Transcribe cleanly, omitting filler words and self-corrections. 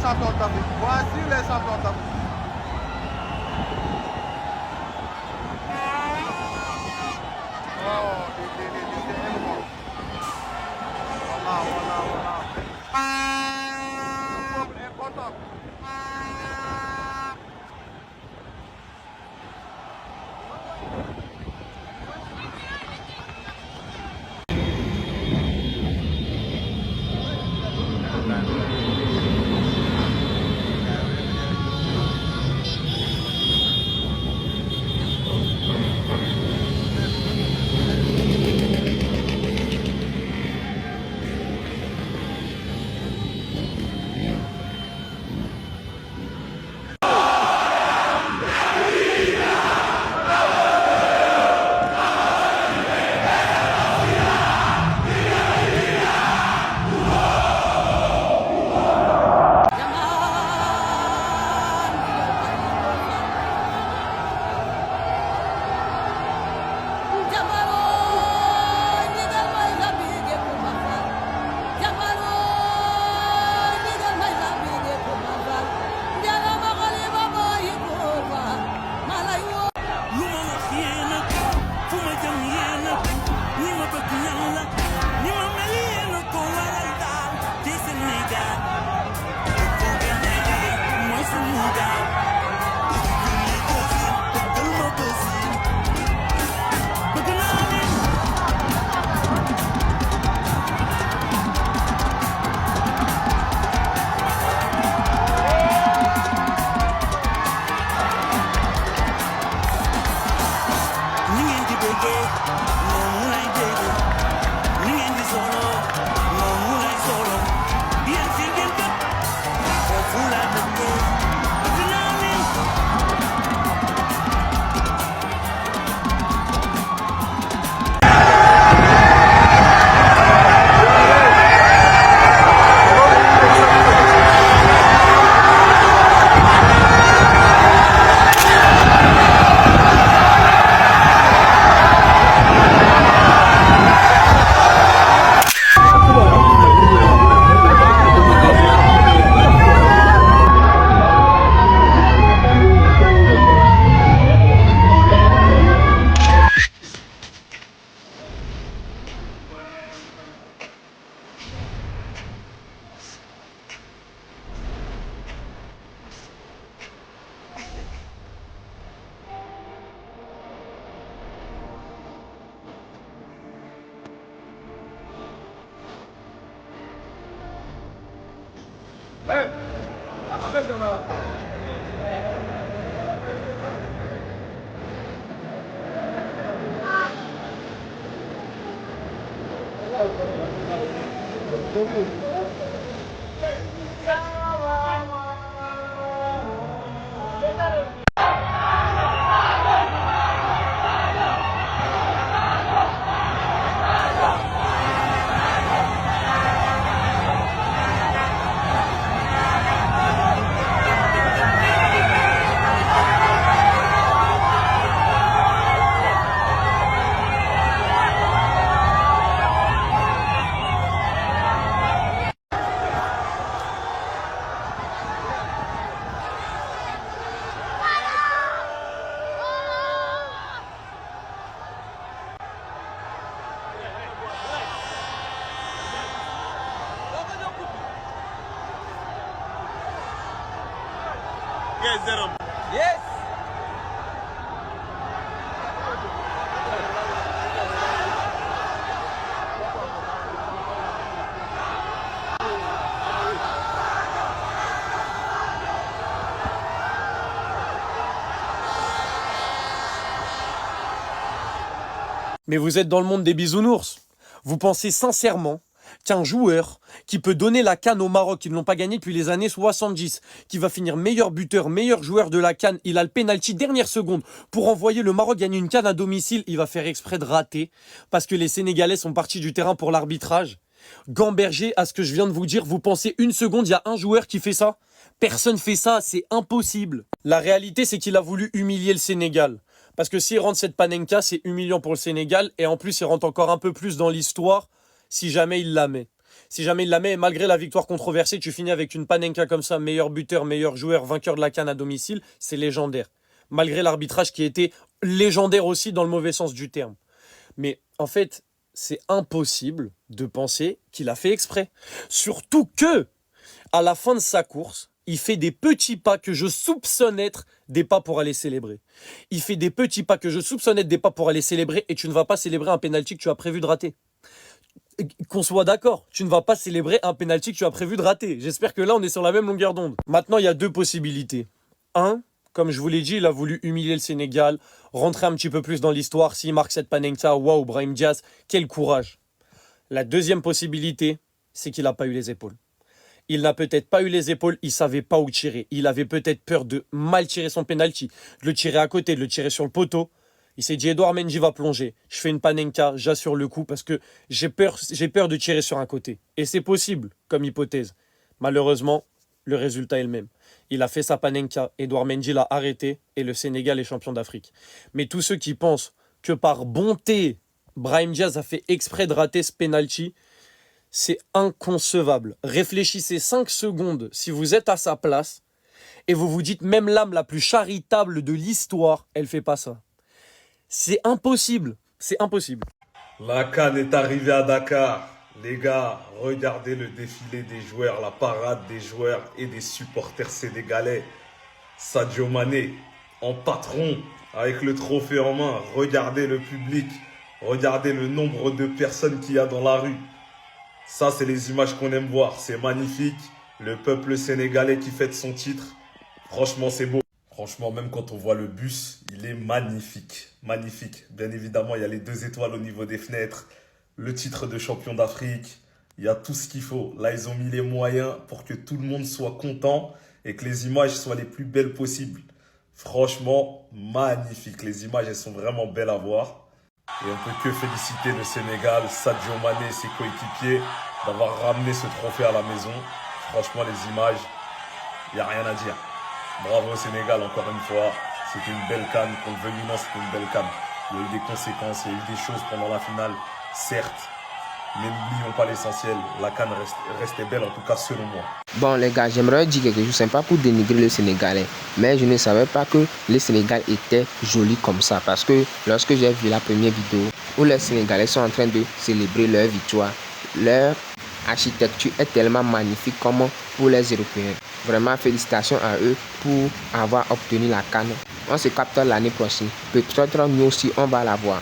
champions d'Afrique. Voici les champions d'Afrique. Oh, c'est énorme. Voilà, voilà, voilà. Important. Yes. Mais vous êtes dans le monde des bisounours. Vous pensez sincèrement qu'un joueur qui peut donner la CAN au Maroc, qui ne l'ont pas gagné depuis les années 70, qui va finir meilleur buteur, meilleur joueur de la CAN, il a le pénalty dernière seconde pour envoyer le Maroc gagner une CAN à domicile, il va faire exprès de rater parce que les Sénégalais sont partis du terrain pour l'arbitrage. Gamberger, à ce que je viens de vous dire, vous pensez une seconde, il y a un joueur qui fait ça? Personne fait ça, c'est impossible. La réalité, c'est qu'il a voulu humilier le Sénégal. Parce que s'il rentre cette panenka, c'est humiliant pour le Sénégal. Et en plus, il rentre encore un peu plus dans l'histoire si jamais il la met. Si jamais il la met, malgré la victoire controversée, tu finis avec une Panenka comme ça, meilleur buteur, meilleur joueur, vainqueur de la CAN à domicile, c'est légendaire. Malgré l'arbitrage qui était légendaire aussi dans le mauvais sens du terme. Mais en fait, c'est impossible de penser qu'il a fait exprès. Surtout que, à la fin de sa course, il fait des petits pas que je soupçonne être des pas pour aller célébrer. Il fait des petits pas que je soupçonne être des pas pour aller célébrer et tu ne vas pas célébrer un pénalty que tu as prévu de rater. Qu'on soit d'accord, tu ne vas pas célébrer un pénalty que tu as prévu de rater. J'espère que là, on est sur la même longueur d'onde. Maintenant, il y a deux possibilités. Un, comme je vous l'ai dit, il a voulu humilier le Sénégal, rentrer un petit peu plus dans l'histoire. S'il marque cette Panenka, waouh, Brahim Diaz, quel courage. La deuxième possibilité, c'est qu'il n'a pas eu les épaules. Il n'a peut-être pas eu les épaules, il ne savait pas où tirer. Il avait peut-être peur de mal tirer son penalty, de le tirer à côté, de le tirer sur le poteau. Il s'est dit, Edouard Mendy va plonger. Je fais une Panenka, j'assure le coup parce que j'ai peur de tirer sur un côté. Et c'est possible, comme hypothèse. Malheureusement, le résultat est le même. Il a fait sa Panenka, Edouard Mendy l'a arrêté et le Sénégal est champion d'Afrique. Mais tous ceux qui pensent que par bonté, Brahim Diaz a fait exprès de rater ce penalty, c'est inconcevable. Réfléchissez 5 secondes si vous êtes à sa place et vous vous dites même l'âme la plus charitable de l'histoire, elle fait pas ça. C'est impossible. C'est impossible. La CAN est arrivée à Dakar. Les gars, regardez le défilé des joueurs, la parade des joueurs et des supporters sénégalais. Sadio Mané en patron avec le trophée en main. Regardez le public. Regardez le nombre de personnes qu'il y a dans la rue. Ça, c'est les images qu'on aime voir. C'est magnifique. Le peuple sénégalais qui fête son titre. Franchement, c'est beau. Franchement, même quand on voit le bus, il est magnifique. Magnifique. Bien évidemment, il y a les 2 étoiles au niveau des fenêtres. Le titre de champion d'Afrique. Il y a tout ce qu'il faut. Là, ils ont mis les moyens pour que tout le monde soit content et que les images soient les plus belles possibles. Franchement, magnifique. Les images, elles sont vraiment belles à voir. Et on peut que féliciter le Sénégal, Sadio Mané et ses coéquipiers d'avoir ramené ce trophée à la maison. Franchement, les images, il n'y a rien à dire. Bravo au Sénégal, encore une fois. C'était une belle CAN. Qu'on le veuille ou non, c'était une belle CAN. Il y a eu des conséquences, il y a eu des choses pendant la finale, certes. Mais n'oublions pas l'essentiel. La CAN restait belle, en tout cas selon moi. Bon les gars, j'aimerais dire quelque chose, c'est pas pour dénigrer le Sénégalais, mais je ne savais pas que le Sénégal était joli comme ça, parce que lorsque j'ai vu la première vidéo où les Sénégalais sont en train de célébrer leur victoire, leur architecture est tellement magnifique comme pour les Européens. Vraiment félicitations à eux pour avoir obtenu la CAN. On se capte l'année prochaine, peut-être nous aussi on va la voir.